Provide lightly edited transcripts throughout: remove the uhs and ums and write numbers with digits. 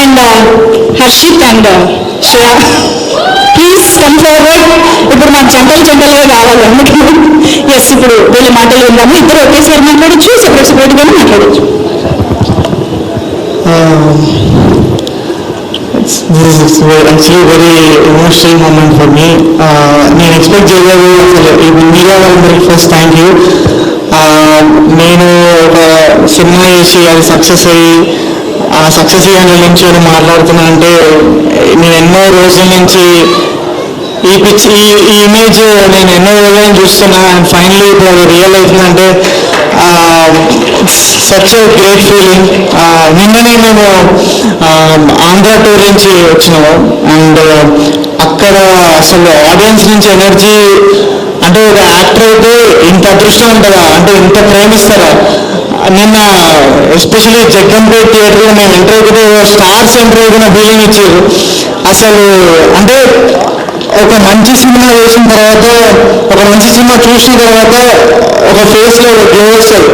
And Harshit and Shreya please come forward. ఇప్పుడు మాకు జంటలుగా కావాలి అందుకని ఎస్ ఇప్పుడు వీళ్ళ మాటలు విందాము. ఇద్దరు ఒకేసారి మాట్లాడచ్చు, సెపరేట్గా మాట్లాడచ్చు. This is actually very emotional moment for me. నేను ఎక్స్పెక్ట్ చేయలేదు అసలు మీడియా వాళ్ళందరికీ ఫస్ట్ థ్యాంక్ యూ. నేను ఒక సినిమా చేసి అది సక్సెస్ అయ్యి ఆ సక్సెస్ అయ్యే నుంచి మాట్లాడుతున్నా అంటే నేను ఎన్నో రోజుల నుంచి ఈ ఇమేజ్ నేను ఎన్నో రోజులను చూస్తున్నా అండ్ ఫైనలీ ఇప్పుడు అది రియల్ అవుతుందంటే సచ్ గ్రేట్ ఫీలింగ్. నిన్ననే మేము ఆంధ్ర టూర్ నుంచి వచ్చినాము అండ్ అక్కడ అసలు ఆడియన్స్ నుంచి ఎనర్జీ అంటే ఒక యాక్టర్ అయితే ఇంత అదృష్టం ఉంటుందా, అంటే ఇంత ప్రేమిస్తారా. నిన్న ఎస్పెషలీ జగ్గంపేట్ థియేటర్లో మేము ఎంటర్ అయితే స్టార్స్ ఎంటర్ అయిన ఫీలింగ్ ఇచ్చారు. అసలు అంటే ఒక మంచి సినిమా వేసిన తర్వాత, ఒక మంచి సినిమా చూసిన తర్వాత ఒక ఫేస్లో గ్లో వస్తుంది.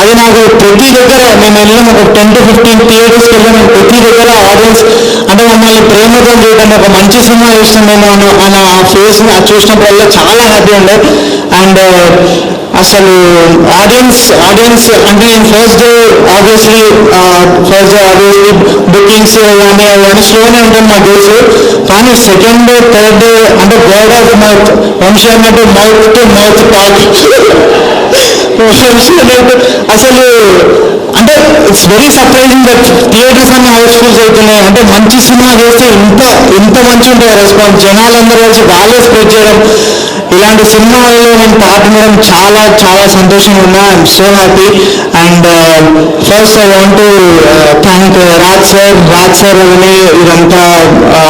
అది నాకు ప్రతి దగ్గర మేము వెళ్ళాము, ఒక 10 to 15 థియేటర్స్కి వెళ్ళాము. ప్రతి దగ్గర ఆడియన్స్ అంటే మమ్మల్ని ప్రేమతో చూడడం, ఒక మంచి సినిమా చూసినాం మేము అని ఆ ఫేస్ని అది చూసినప్పుడల్లా చాలా హ్యాపీ ఉండే. అండ్ అసలు ఆడియన్స్ అంటే నేను ఫస్ట్ డే ఆబ్వియస్లీ బుకింగ్స్ కానీ స్లోనే ఉంటుంది మా డేస్. కానీ సెకండ్ డే థర్డ్ డే అంటే వర్డ్ ఆఫ్ మౌత్, వంశీ అన్నట్టు మౌత్ టు మౌత్ టాక్. అసలు అంటే it's very surprising that theatres అన్ని హౌస్ఫుల్స్ అవుతున్నాయి. అంటే మంచి సినిమా చేస్తే ఇంత మంచి ఉంటుంది రెస్పాన్స్. జనాలందరూ కలిసి వాళ్ళే స్ప్రెడ్ చేయడం, ఇలాంటి సినిమాల్లో నేను పాల్గొనడం చాలా చాలా సంతోషంగా ఉన్నా. I'm so happy. And first I want to thank Raj sir అని ఇదంతా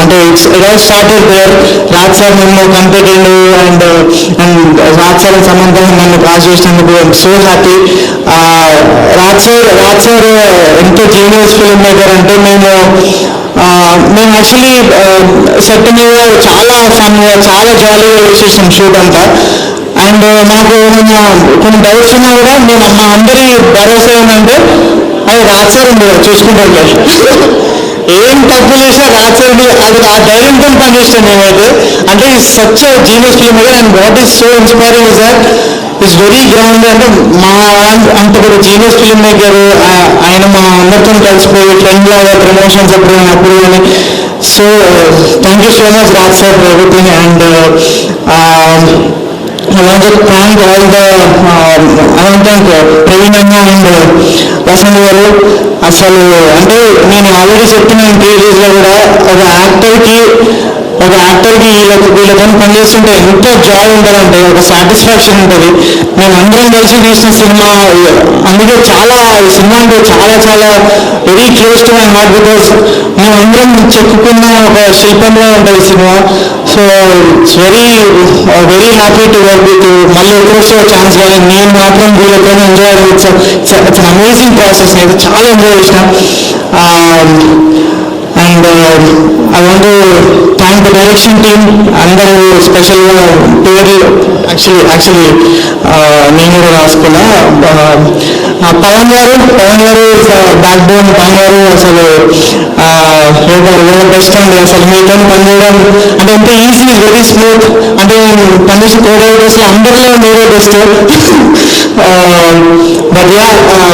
అంటే it all started there. Raj sir నన్ను కనిపెట్టిండు అండ్ రాజ్ సార్ సంబంధంగా నన్ను పాస్ చేసినందుకు I'm so happy. Raj sir ఎంతో జీనియస్ ఫిల్మ్ మేకర్. అంటే మేము యాక్చువల్లీ సెట్ మీద చాలా ఫన్గా చాలా జాలీగా వేసేసాం షూట్ అంతా. అండ్ మాకు కొన్ని డౌట్స్ ఉన్నా కూడా మేము మా అందరి భరోసా ఏంటంటే అది రాజ్ సార్ ఉంది చూసుకుంటాం. ఏం తప్పు చేసినా రాజ్ సార్ అది ఆ ధైర్యంతో పనిచేస్తాం మేమైతే. అంటే such genius film maker. And what is so inspiring is that it's very ground. అంటే మా అంత ఒక జీనియస్ ఫిల్మ్ మేకర్ ఆయన మా అందరితో కలిసిపోయి ఫ్రెండ్ లాగా ప్రమోషన్స్ అప్పుడు కానీ. So thank you so much Raj sir for everything. And I want to thank Praveen అన్న అండ్ వసంత్ గారు. అసలు అంటే నేను ఆల్రెడీ చెప్తున్నాను టీవీలో కూడా, ఒక యాక్టర్కి వీళ్ళతో పనిచేస్తుంటే ఎంతో జాయ్ ఉంటుందంటే, ఒక సాటిస్ఫాక్షన్ ఉంటుంది. మేమందరం కలిసి తీసిన సినిమా, అందుకే చాలా ఈ సినిమా అంటే చాలా చాలా very close to my heart. Because మేమందరం చెప్పుకున్న ఒక శిల్పంలో ఉంటుంది cinema. So it's very happy to work with. మళ్ళీ ఎప్పుడొచ్చే ఛాన్స్ కానీ నేను మాత్రం వీళ్ళతో ఎంజాయ్. It's amazing process. నేను చాలా ఎంజాయ్ చేసిన. And I want to thank the direction team అందరూ, స్పెషల్గా పేరు యాక్చువల్లీ నేను కూడా రాసుకున్నా. పవన్ గారు బ్యాక్ బోన్. పవన్ గారు అసలు బెస్ట్ అండి. అసలు మీతో పనిచేయడం అంటే ఎంత ఈజీ, వెరీ స్మూత్. అంటే పనిచేసి కోడేటర్స్ అందరిలో మీరే best. But yeah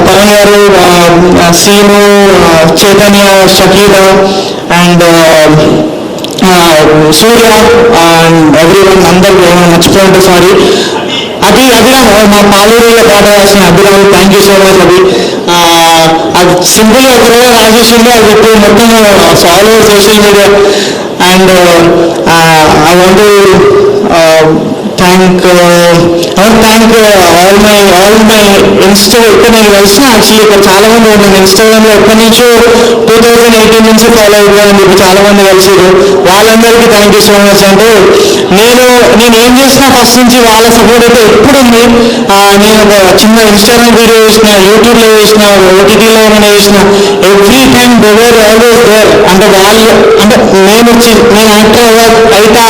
Pavan garu, Seenu, Chaitanya, Shakeela and Surya and everyone అందరూ మర్చిపోయింటే సారీ. అభిరామ్ మా పాలూరులో పాట రాసిన Abhiram, thank you so much. అది సింపుల్ ఒకరోజు రాసేసింది, అది ఇప్పుడు మొత్తం follow social media. And I want thank all my Insta. ఇక్కడ నేను కలిసిన యాక్చువల్లీ ఇక్కడ చాలా మంది ఉన్నాను ఇన్స్టాగ్రామ్లో ఎప్పటి నుంచో 2018 నుంచి ఫాలో అయిపోయాను. ఇప్పుడు చాలా మంది కలిసిరు, వాళ్ళందరికీ థ్యాంక్ యూ సో మచ్. అంటే నేను ఏం చేసినా ఫస్ట్ నుంచి వాళ్ళ సపోర్ట్ అయితే ఎప్పుడు ఉంది. నేను ఒక చిన్న ఇన్స్టాగ్రామ్ వీడియో చేసిన, యూట్యూబ్లో చేసిన, ఓటీటీలో ఏమైనా చేసిన, every time they were always there. అంటే వాళ్ళు అంటే నేను యాక్టర్ అవుతా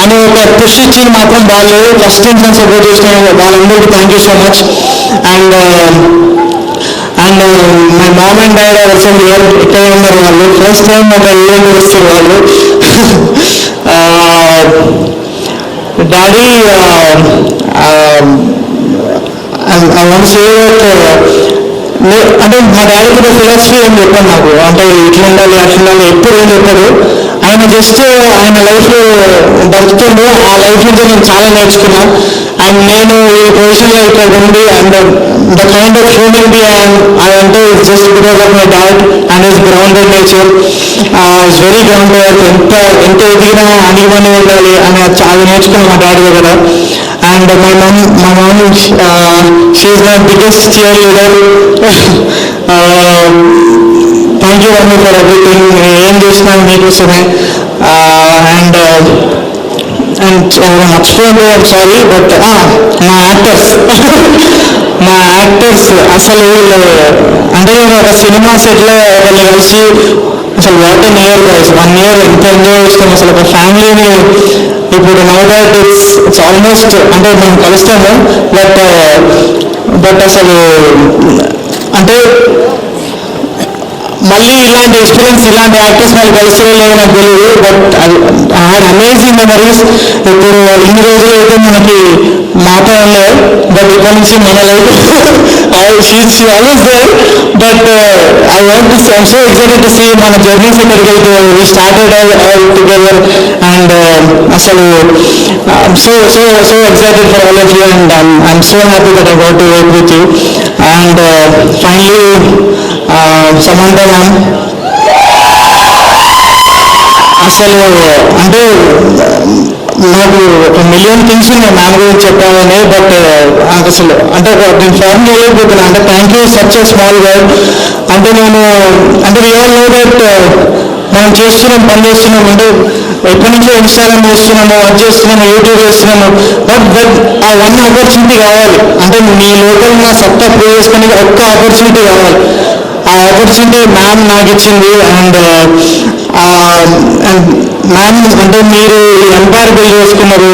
అని ఒక పుష్ ఇచ్చింది మాత్రం వాళ్ళు ఫస్ట్ నుంచి సపోర్ట్ చేసిన వాళ్ళందరికీ thank you so much. And my mom and dad also here, ఇక్కడ ఉన్నారు వాళ్ళు. ఫస్ట్ టైం ఒక ఈవెంట్ వస్తారు వాళ్ళు. Daddy, I want say that అంటే మా డాడీ కూడా ఫిలాసఫీ అని చెప్పాను నాకు, అంటే ఇట్లా ఉండాలి అట్లా ఉండాలి ఎప్పుడు ఏం చెప్పారు. ఆయన జస్ట్ ఆయన లైఫ్ బతుకుతుండే, ఆ లైఫ్ నుంచి నేను చాలా నేర్చుకున్నా. అండ్ నేను ఈ పొజిషన్లో ఇక్కడ ఉండి and the kind of human be అంటే just because of my dad and his grounded nature, is very grounded. ఎంత ఎదిగినా అణిగిమని ఉండాలి అని చాలా నేర్చుకున్నాను మా డాడీ దగ్గర. And my mum she my biggest cheerleader. Thank you mummy for everything. ఏం చేసినా మీకోసమే. అండ్ మర్చిపోయింది, ఐమ్ సారీ. బట్ మా యాక్టర్స్ అసలు అంటే నేను ఒక సినిమా సెట్లో వాళ్ళు కలిసి అసలు what an year guys, 1 year ఎంత ఎంజాయ్ చేస్తాం అసలు ఒక ఫ్యామిలీని. ఇప్పుడు నౌ దట్ ఇట్స్ ఆల్మోస్ట్ అంటే మనం కలుస్తాము, బట్ అసలు అంటే మళ్ళీ ఇలాంటి ఎక్స్పీరియన్స్ ఇలాంటి యాక్టర్స్ వాళ్ళు కలిసి లేదు నాకు తెలియదు. But I had amazing memories. ఇప్పుడు ఇన్ని రోజులు అయితే మనకి మాట్లాడలే, బట్ ఇప్పటి నుంచి మన life she always there. But I want I'm so excited to see మన జర్నీస్ ఎక్కడికి వెళ్తే we started all together. And అసలు so so so excited for all of you and I'm so happy that I got to work with you. And finally Samantha ma'am, అసలు అంటే నాకు 1,000,000 things ఉన్నాయి ma'am గురించి చెప్పాలని. బట్ అసలు అంటే నేను ఫార్మ్ చేయలేకపోతున్నాను. అంటే thank you such a small word. అంటే నేను అంటే వి ఆల్ నో దట్ మనం చేస్తున్నాం, పని చేస్తున్నాం, అంటే ఎప్పటి నుంచో ఇన్స్టాగ్రామ్ చేస్తున్నాము, అది చేస్తున్నాము, యూట్యూబ్ చేస్తున్నాము. బట్ ఆ 1 ఆపర్చునిటీ కావాలి. అంటే మీ లోకల్ నా సత్తా ప్రూవ్ చేసుకునే ఒక్క ఆపర్చునిటీ కావాలి. ఆ ఆపర్చునిటీ మ్యామ్ నాకు ఇచ్చింది. అండ్ మ్యామ్ అంటే మీరు ఎంపైర్ బిల్డ్ చేసుకున్నారు,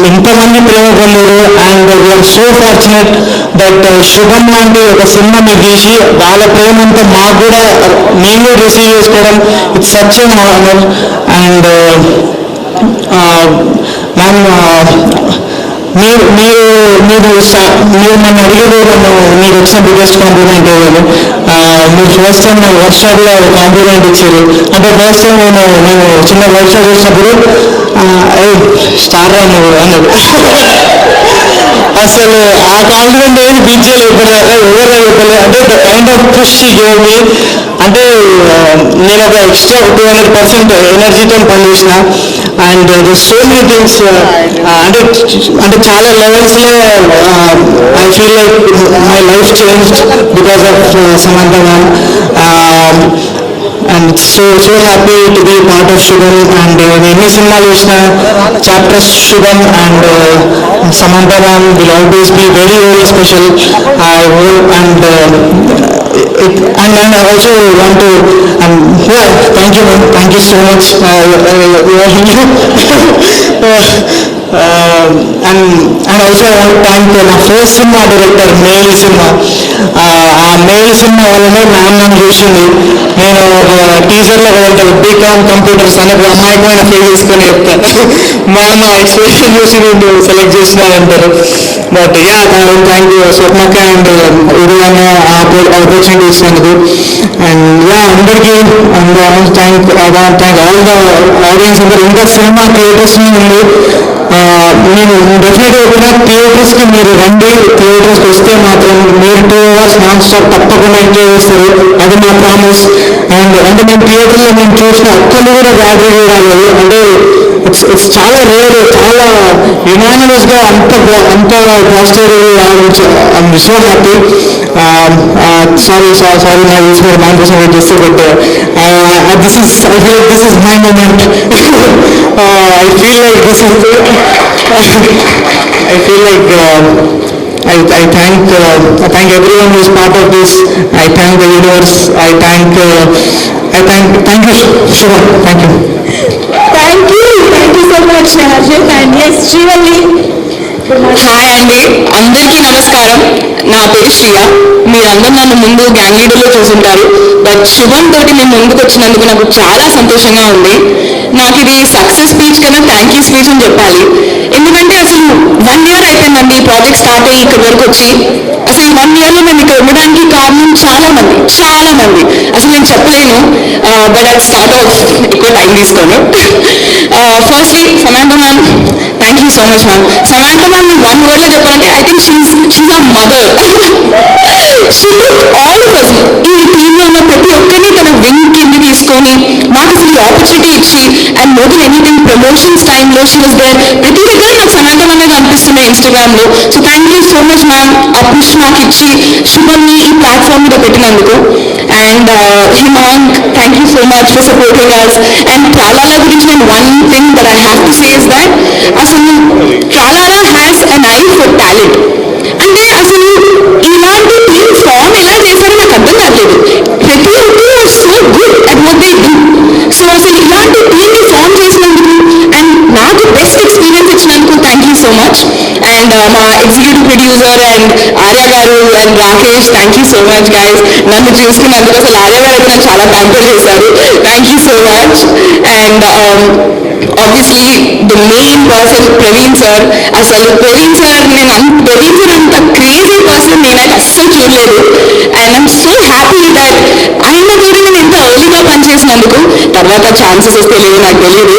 ఇంతమంది ప్రేమ పొందారు. And we are so fortunate that Subham లాంటి ఒక సినిమా మీరు తీసి వాళ్ళ ప్రేమ అంతా మాకు కూడా మేము రిసీవ్ చేసుకోవడం it's such N honour. And ma'am మీరు మీరు మీరు మీరు నన్ను అడిగేది మీరు వచ్చిన బిగ్గెస్ట్ కాంప్లిమెంట్ ఏదని. మీరు ఫస్ట్ టైం నాకు వర్క్షాప్లో కాంప్లిమెంట్ ఇచ్చారు. అంటే ఫస్ట్ టైం నేను చిన్న వర్క్షాప్ చేసినప్పుడు స్టార్ నువ్వు అన్నది. అసలు ఆ కాంప్లిమెంట్ ఏది బీచ్లో ఇప్పటిదాకా ఎవరు చెప్పలేదు. అంటే the kind of push gave me. అంటే నేను ఒక ఎక్స్ట్రా 200% ఎనర్జీతో పనిచేసిన. అండ్ సో మెనీ థింగ్స్ అంటే అంటే చాలా లెవెల్స్లో I feel like my life changed because of Samantha ma'am. And so happy to be part of Subham. And నేను ఎన్ని సినిమాలు చూసిన chapters Subham and Samantha ma'am will always be very very special. I hope and I also want to thank you ma'am, thank you so much. And also I want to thank my first cinema director, male cinema. ఆ male cinema వల్లనే ma'am నన్ను చూసింది. నేను టీజర్లో వెళ్తాను BCom computers అనే అమాయకమైన feel తీసుకొని చెప్తాను. మా ఎక్స్ప్రెషన్ చూసి నేను సెలెక్ట్ చేసినానంటారు. బట్ యా థ్యాంక్ యూ స్వప్నక్క అండ్ ఉదయాన్న ఆపర్చునిటీ ఇచ్చినందుకు. అండ్ యా అందరికీ థ్యాంక్ ఆల్ ద ఆడియన్స్ అందరూ. ఇంకా సినిమా థియేటర్స్ ఉంది. నేను డెఫినెట్గా కూడా థియేటర్స్కి మీరు రండి. థియేటర్స్కి వస్తే మాత్రం మీరు 2 hours నాన్ స్టాప్ తప్పకుండా ఎంజాయ్ చేస్తారు, అది నా ప్రామిస్. అండ్ అంటే నేను థియేటర్లో నేను చూసిన ఒక్కళ్ళు కూడా బ్యాటరీ రాలేదు. అంటే ఇట్స్ చాలా రేర్, చాలా యునానిమస్గా అంత positive I'm so happy. Sorry నా యూస్ మీరు 9% వెయిట్ చేస్తే. But this is my moment. I feel like I thank everyone who is part of this. I thank the universe. I thank you, Shiva. Thank you. Thank you so much, Harshit. And yes, Shrivalli, hi అండి, అందరికీ నమస్కారం. నా పేరు శ్రియ. మీరందరూ నన్ను ముందు gang లీడర్లో చూసుంటారు. But శుభం తోటి నేను ముందుకు వచ్చినందుకు నాకు చాలా సంతోషంగా ఉంది. నాకు ఇది సక్సెస్ స్పీచ్ కన్నా థ్యాంక్ యూ స్పీచ్ అని చెప్పాలి. ఎందుకంటే అసలు 1 year అయిపోయిందండి ఈ ప్రాజెక్ట్ స్టార్ట్ అయ్యి ఇక్కడి వరకు వచ్చి. అసలు 1 yearలో మేము ఇక్కడ ఉండడానికి కారణం చాలా మంది. అసలు నేను చెప్పలేను. బట్ అది స్టార్ట్ ఆఫ్ ఎక్కువ టైం తీసుకోను. Firstly Samantha ma'am, thank you so much ma'am. Samantha ma'am 1 wordలో చెప్పాలంటే I think she's a mother. She took all of us, ఈ టీంలో ఉన్న ప్రతి ఒక్కరిని తన వింగ్ కింద తీసుకొని మాకు అసలు ఈ ఆపర్చునిటీ ఇచ్చి, and more than anything promotions టైంలో షీ వాస్ దేర్. ప్రతి దగ్గర నాకు సమాంతా మ్యామే కనిపిస్తున్నాయి ఇన్స్టాగ్రామ్లో. So thank you so much ma'am, ఆ పుష్ నాకు ఇచ్చి శుభంని ఈ ప్లాట్ఫామ్ మీద పెట్టినందుకు. And Himank, thank you so much for supporting us. And Tralala గురించి నేను one thing that I have to say is that అసలు Tralala has an eye for talent. అంటే అసలు ఇలాంటి టీమ్ ఫామ్ ఎలా చేశారో నాకు అర్థం కాలేదు. ప్రతి ఒక్కరు so good at what they do. So అసలు ఇలాంటి టీమ్ని ఫామ్ చేసినందుకు అండ్ నాకు బెస్ట్ ఎక్స్పీరియన్స్ ఇచ్చినందుకు thank you so much. And మా ఎగ్జిక్యూటివ్ ప్రొడ్యూసర్ అండ్ ఆర్య గారు and Rakesh, thank you so much guys. నన్ను చూసుకున్నందుకు అసలు ఆర్య గారు అయితే నాకు చాలా ప్యాంపర్ చేశారు. Thank you so much. And obviously the main person Praveen sir. అసలు ప్రవీణ్ సార్ అంత క్రేజీ పర్సన్ నేనైతే అస్సలు చూడలేదు. And I'm so happy that ఆయన కూడా నేను ఎంత ఎర్లీగా పనిచేసినందుకు. తర్వాత ఛాన్సెస్ వస్తే లేవు నాకు తెలియదు.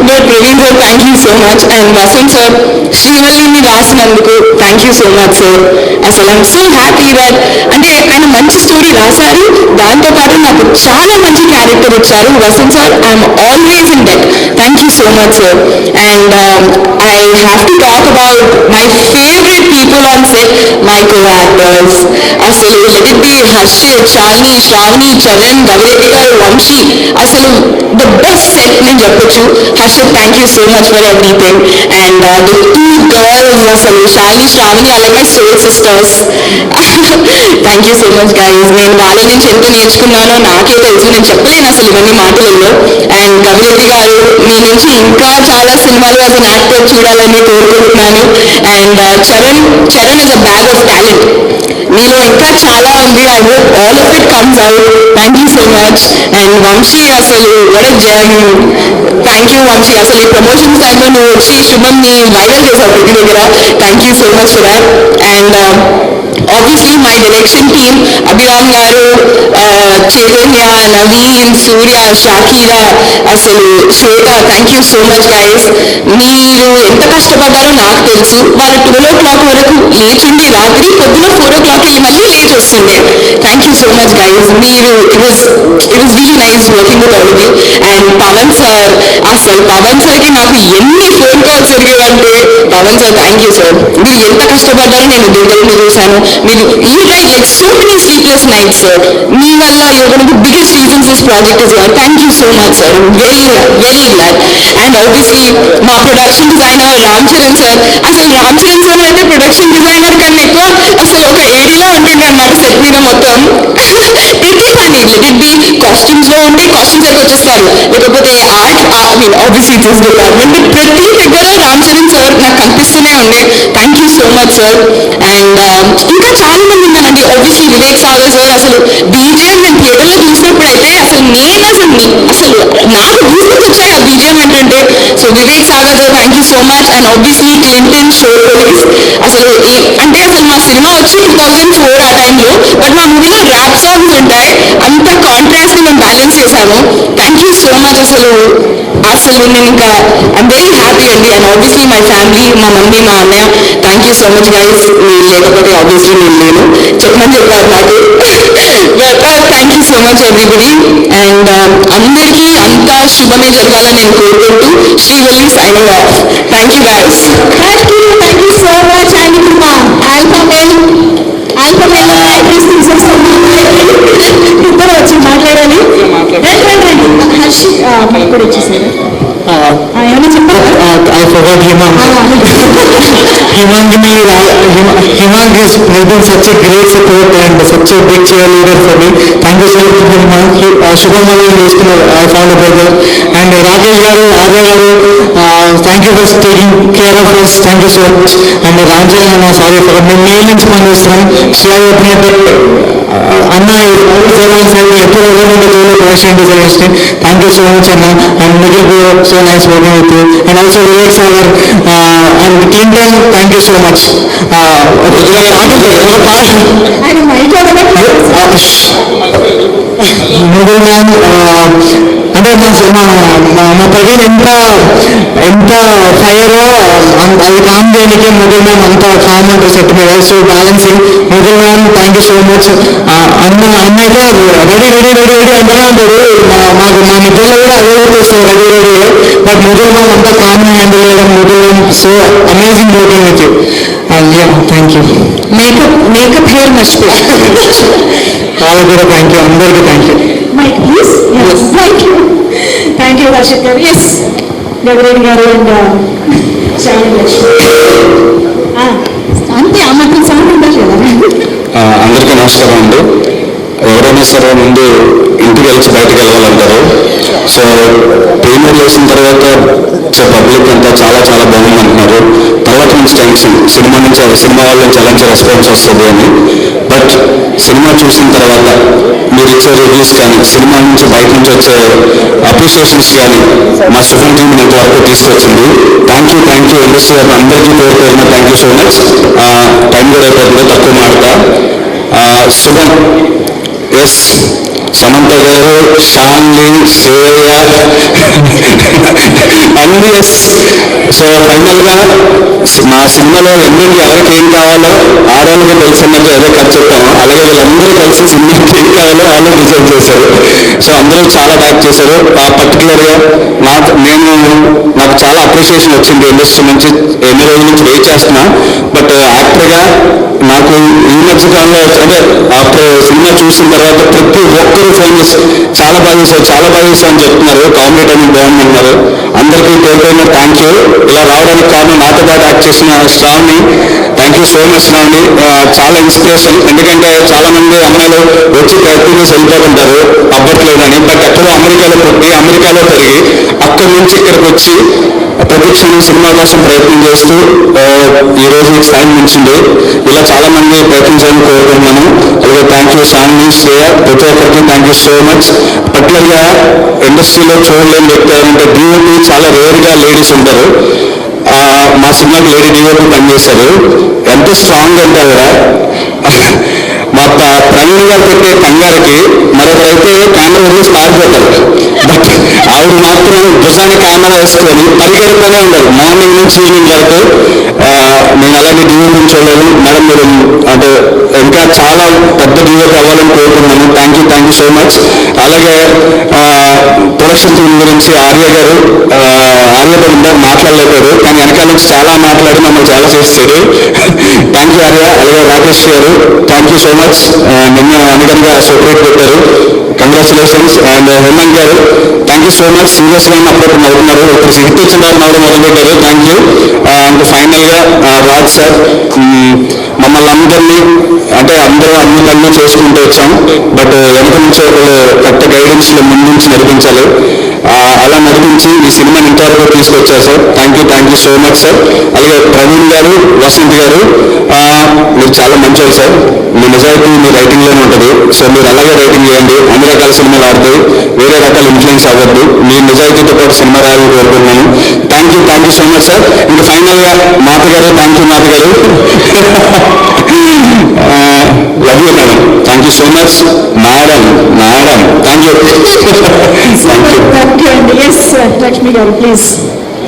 But Praveen sir thank you so much. And Vasanth sir శ్రీవల్లిని రాసినందుకు thank you so much sir. అసలు ఐఎమ్ సో హ్యాపీ దట్ అంటే ఆయన మంచి స్టోరీ రాశారు, దాంతోపాటు నాకు చాలా మంచి క్యారెక్టర్ ఇచ్చారు. Vasanth sir, I'm always in debt. Thank you so much sir. And I have to talk about my favourite people on set, my co actors. అసలు let it be Harshith, Shalini, Sravani, Charan, Gavireddy garu, Vamshi. అసలు ద బెస్ట్ సెట్ నేను చెప్పొచ్చు. Harshith, thank you so much for everything. And the 2 girls, అసలు Shalini, Sravani are like my soul sisters. Thank you so much guys. నేను వాళ్ళ నుంచి ఎంత నేర్చుకున్నానో నాకే తెలుసు, నేను చెప్పలేను అసలు ఇవన్నీ మాటలలో. అండ్ గవిరెడ్డి గారు, మీ నుంచి ఇంకా చాలా సినిమాలు యాజ్ అన్ యాక్టర్ చూడాలని కోరుకుంటున్నాను. And Charan is a bag of talent. మీలో ఇంకా చాలా ఉంది. I hope all of it comes out. Thank you so much. And Vamshi, అసలు what a journey. Thank you Vamshi. అసలు ఈ ప్రమోషన్స్ టైంలో నువ్వు వచ్చి శుభంని వైరల్ చేసావు ప్రతి దగ్గర. Thank you so much for that. And obviously my direction team, Abhiram garu, Chaitanya, Naveen, Surya, Shakira, అసలు Swetha, thank you so much guys. మీరు ఎంత కష్టపడ్డారో నాకు తెలుసు. వాళ్ళు 12 o'clock వరకు లేచుండి రాత్రి పొద్దున 4 o'clock వెళ్ళి మళ్ళీ లేచి వస్తుండే. Thank you so much guys. మీరు it was really nice working with all of you. And Pawan sir, అసలు పవన్ సార్కి నాకు ఎన్ని ఫోన్ కాల్స్ జరిగేవంటే, Pawan sir thank you sir. మీరు ఎంత కష్టపడ్డారో నేను దగ్గర చూశాను. మీరు you tried like so many sleepless nights sir. మీ వల్ల you're one of the biggest reasons this project is work. Thank you so much sir. Very very glad. And obviously మా production designer Ram Charan sir. అసలు Ram Charan sir అంటే production designer కన్నా ఎక్కువ అసలు ఒక ఏరియాలో ఉంటుండే అనమాట సెట్ మీద మొత్తం. ప్రతి పని లెట్ ఇట్ బి కాస్ట్యూమ్స్ లో ఉంటే కాస్ట్యూమ్స్ అయితే వచ్చేస్తారు, లేకపోతే ఆర్ట్ ఆబ్వియస్లీ దిస్ డిపార్ట్మెంట్, ప్రతి దగ్గర రామ్ చరణ్ సార్ నాకు కనిపిస్తూనే ఉండే. Thank you so much sir. And ఇంకా చాలా మంది ఉన్నారండి. Obviously Vivek Sagar sir. అసలు బీజిఎం నేను థియేటర్లో చూసినప్పుడైతే అసలు నాకు గూస్బమ్స్ వచ్చాయి ఆ బీజిఎం ఏంటంటే. So Vivek Sagar sir thank you so much. And obviously Clinton show police. అసలు మా సినిమా వచ్చి 2004 ఆ టైంలో, బట్ మా మూవీలో ర్యాప్ సాంగ్స్ ఉంటాయి. అంత కాంట్రాస్ట్ ని మేము బ్యాలెన్స్ చేశాము. Thank you so much. అసలు నేను ఇంకా ఐమ్ వెరీ హ్యాపీ అండి. అండ్ ఆబ్వియస్లీ మై ఫ్యామిలీ, మా మమ్మీ, మా అన్నయ్య, thank you so much guys. మీరు లేకపోతే ఆబ్వియస్లీ నేను లేను, చెప్పమని చెప్పారు నాకు. But thank you so much everybody. And అందరికీ అంతా శుభమే జరగాలని నేను కోరుకుంటూ Srivalli signing off. Thank you guys. Thank you so much. And ఇప్పుడు మా ఆల్ఫామెల్ ఇద్దరు వచ్చి మాట్లాడాలి. రండి హర్షిత్ కూడా వచ్చేసారు. ఏమైనా చెప్పారు? Himang has been such a great support and such a big cheerleader for me. Thank you so much, Himang. Shubham I found a brother. And Rakesh garu, Arya garu, thank you for taking care of us. Thank you so much. And Ranjay Anna, sorry for the millions of money. Shia చెప్పినట్టు అన్న ఎప్పుడు production design. Thank you so much అన్న. And మిగిలిన so nice working with you. And also Vivek Sagar and Clinton, thank you so much. And my ముగ్గురు ma'am అంటే మా ప్రజలు ఎంత ఫైరో అది కామ్ చేయడానికి ముగ్గురు మ్యామ్ అంత కామ్ అంటారు సెట్ మీద. సో బ్యాలెన్సింగ్ ముగ్గురు ma'am, thank you so much. అన్న అయితే రెడీ అంటూనే ఉంటాడు. మాకు మా నిద్రలో కూడా అదే చేస్తారు రెడీ. బట్ ముగ్గురు మ్యామ్ అంతా కామ్ హ్యాండిల్ చేయడం ముగ్గురు ma'am so amazing working with you. Thank you. Makeup hair మర్చిపోయి వాళ్ళకి కూడా థ్యాంక్ యూ. అందరికీ thank you. Mike, please. Yes. Thank you, Harshit garu. Yes. Gagareni garu and Shyam Lakshmi. అంతే అమ్మకి సౌండ్ ఉండాలి కదా. అందరికీ నమస్కారం అండి. ఎవరైనా సరే ముందు ఇంటికి వెళ్ళి బయటకు వెళ్ళాలంటారు. సో ప్రీమియర్ చేసిన తర్వాత పబ్లిక్ అంతా చాలా చాలా బాగుంది అంటున్నారు. తర్వాత నుంచి టెన్షన్ సినిమా వాళ్ళ నుంచి ఎలాంటి రెస్పాన్స్ వస్తుంది అని. బట్ సినిమా చూసిన తర్వాత మీరు ఇచ్చే రివ్యూస్ కానీ సినిమా నుంచి బయట నుంచి వచ్చే అప్రిషియేషన్స్ కానీ మా శుభం టీం ఇంతవరకు తీసుకొచ్చింది. థ్యాంక్ యూ ఇండస్ట్రీ గారు అందరికీ పేరున thank you so much. Time కూడా అయిపోతుంది, తక్కువ మాడతా. శుభం, ఎస్, సమంత గారు, షాన్లీ, శ్రేయ అన్ని ఎస్. సో ఫైనల్గా మా సినిమాలో ఎన్నెన్ని ఎవరికి ఏం కావాలో ఆడవాళ్ళకి తెలిసినట్టు ఏదో ఖర్చు చెప్పాము. అలాగే వీళ్ళందరూ కలిసి సినిమాకి ఏం కావాలో వాళ్ళు డిజైన్ చేశారు. సో అందరూ చాలా బ్యాక్ చేశారు. పర్టికులర్గా నాకు చాలా అప్రిషియేషన్ వచ్చింది ఇండస్ట్రీ నుంచి. ఎన్ని రోజుల నుంచి వెయిట్ చేస్తున్నా. బట్ యాక్టర్గా నాకు ఈ మధ్య కాలంలో అంటే ఆఫ్టర్ సినిమా చూసిన తర్వాత ప్రతి ఒక్కరూ ఫోన్ చేసి చాలా బాగా చేశారు అని చెప్తున్నారు. కామెడీ టైమింగ్ బాగుందన్నారు. అందరికీ పేరుపైన థ్యాంక్ యూ. ఇలా రావడానికి కారణం నాతో పాటు యాక్ట్ చేసిన Shravani, thank you so much Shravani. చాలా ఇన్స్పిరేషన్. ఎందుకంటే చాలా మంది అమ్మాయిలు వచ్చి ప్రయత్నం చేసి వెళ్ళిపోతుంటారు అవ్వట్లేదని. బట్ ఎక్కడో అమెరికాలో పుట్టి అమెరికాలో పెరిగి అక్కడి నుంచి ఇక్కడికి వచ్చి ప్రతిక్షణం సినిమా కోసం ప్రయత్నం చేస్తూ ఈరోజు స్థాయి మించింది. ఇలా చాలా మంది ప్రయత్నం చేయాలని కోరుకుంటున్నాను. అలాగే థ్యాంక్ యూ శ్రావణి, శ్రేయ, ప్రతి ఒక్కరికి థ్యాంక్ యూ సో మచ్. పర్టికులర్గా ఇండస్ట్రీలో చూడలేని వ్యక్తి అంటే డిఓపి చాలా రేర్గా లేడీస్ ఉంటారు. మా సినిమాకి లేడీ డిఓపి పనిచేశారు. ఎంత స్ట్రాంగ్ అంటే కూడా మా ప్రవీణ్ గారు పెట్టే కంగారుకి మరొకరైతే కెమెరా వదిలేసి పారిపోతారు. బట్ ఆవిడ మాత్రం భుజాన్ని కెమెరా వేసుకొని పరిగెడుతూనే ఉండదు మార్నింగ్ నుంచి ఈవినింగ్ వరకు. నేను అలాగే డిఓపి చూడలేదు మేడం. మీరు అంటే ఇంకా చాలా పెద్ద డిఓపి అవ్వాలని కోరుకున్నాను. Thank you so much. అలాగే ప్రొడక్షన్ టీం గురించి ఆర్య గారు ఇందాక మాట్లాడలేకపోయారు, కానీ వెనకాల నుంచి చాలా మాట్లాడి మమ్మల్ని చాలా చేశారు. Thank you Arya. అలాగే రాకేష్ గారు, థ్యాంక్ యూ సో మచ్. నిన్న అనుగంగా సెపరేట్ పెట్టారు. కంగ్రాచులేషన్స్. అండ్ హేమంత్ గారు, థ్యాంక్ యూ సో మచ్. సీరియస్గా అప్పుడప్పుడు నవ్వుతున్నారు. ఇప్పుడు హిట్ ఇచ్చిన వాళ్ళు నవ్వడం మొదలుపెట్టారు. Thank you. అండ్ ఫైనల్గా రాజ్ సార్, మమ్మల్ని అందరినీ అంటే అందరూ అన్ని పనులు చేసుకుంటూ వచ్చాం. బట్ వెనక నుంచి ఒకళ్ళు కరెక్ట్ గైడెన్స్లో ముందు నుంచి నడిపించాలి. అలా నడిపించి ఈ సినిమాని ఇంతవరకు తీసుకొచ్చారు sir. Thank you so much sir. అలాగే ప్రవీణ్ గారు, వసంత్ గారు, మీరు చాలా మంచివారు సార్. మీ నిజాయితీ మీ రైటింగ్లోనే ఉంటుంది. సో మీరు అలాగే రైటింగ్ చేయండి. అన్ని రకాల సినిమాలు ఆడుతాయి, వేరే రకాల ఇన్ఫ్లుయెన్స్ అవ్వద్దు. మీ నిజాయితీతో పాటు సినిమా రాయాలని కోరుకుంటున్నాను. Thank you so much sir. ఇంకా ఫైనల్గా మాత గారు, థ్యాంక్ యూ మాత గారు. Love you madam. Thank you so much madam. Thank you. Thank you and yes, Lakshmi garu, please.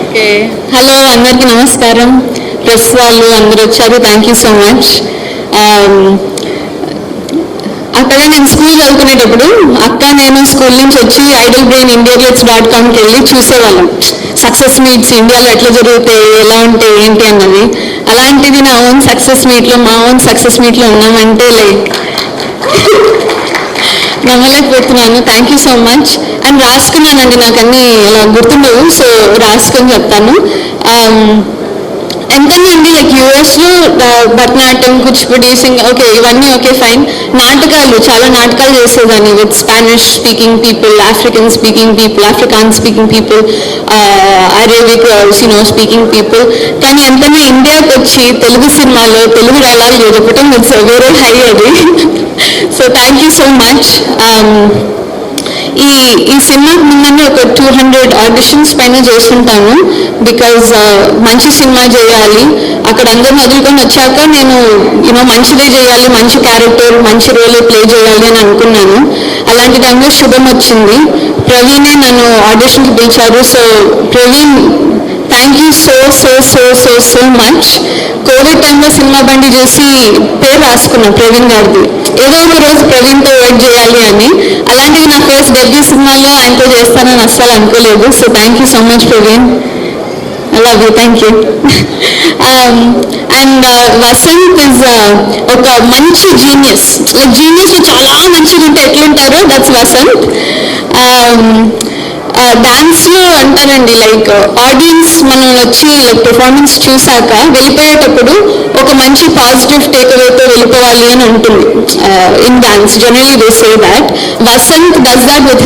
Okay, hello అందరికీ నమస్కారం. ప్రెస్ వాళ్ళు అందరూ వచ్చారు, థ్యాంక్ యూ సో మచ్. అక్కడ నేను స్కూల్ చదువుకునేటప్పుడు నేను స్కూల్ నుంచి వచ్చి idlebrain.indiagets.comకి వెళ్ళి చూసేవాళ్ళం. సక్సెస్ మీట్స్ ఇండియాలో ఎట్లా జరుగుతాయి, ఎలా ఉంటాయి, ఏంటి అన్నది. అలాంటిది మా ఓన్ సక్సెస్ మీట్లో ఉన్నామంటే నమ్మలేకపోతున్నాను. Thank you so much. And రాసుకున్నానండి, నాకు అన్నీ అలా గుర్తుండవు, సో రాసుకొని చెప్తాను. ఎంతనే అండి లైక్ యూఎస్లో భరతనాట్యం కూచిపూడి ఓకే ఇవన్నీ ఓకే ఫైన్. నాటకాలు చాలా నాటకాలు చేసేదాన్ని with Spanish speaking people, African speaking people, Afrikaans speaking people, Arabic speaking people. కానీ ఎంతనే ఇండియాకి వచ్చి తెలుగు సినిమాలో తెలుగు డైలాగులు చెప్పటం ఇట్స్ వెరీ హై అది. So thank you so much. ఈ సినిమాకి ముందనే ఒక 200 ఆడిషన్స్ పైన చేస్తుంటాను. బికాజ్ మంచి సినిమా చేయాలి, అక్కడ అందరిని వదులుకొని వచ్చాక నేను మంచిదే చేయాలి, మంచి క్యారెక్టర్ మంచి రోల్ ప్లే చేయాలి అని అనుకున్నాను. అలాంటి టైంలో శుభం వచ్చింది, ప్రవీణే నన్ను ఆడిషన్కి పిలిచారు. So Praveen thank you so so so so so much. Covid టైంలో సినిమా బండి చేసి పేరు రాసుకున్నాను ప్రవీణ్ గారిది, ఏదో ఒక రోజు ప్రవీణ్తో వర్క్ చేయాలి అని. అలాంటివి నా ఫస్ట్ డెబ్యూ సినిమాలో ఆయనతో చేస్తానని అస్సలు అనుకోలేదు. So thank you so much Praveen, I love you, thank you. And Vasanth is ఒక మంచి జీనియస్, లైక్ జీనియస్ చాలా మంచిగా ఉంటే ఎట్లుంటారో దట్స్ వసంత్. డాన్స్లో అంటారండి లైక్ ఆడియన్స్ మనం వచ్చి లైక్ పెర్ఫార్మెన్స్ చూసాక వెళ్ళిపోయేటప్పుడు ఒక మంచి పాజిటివ్ టేక్ అవేతో వెళ్ళిపోవాలి అని ఉంటుంది in dance. Generally they say that Vasanth does that with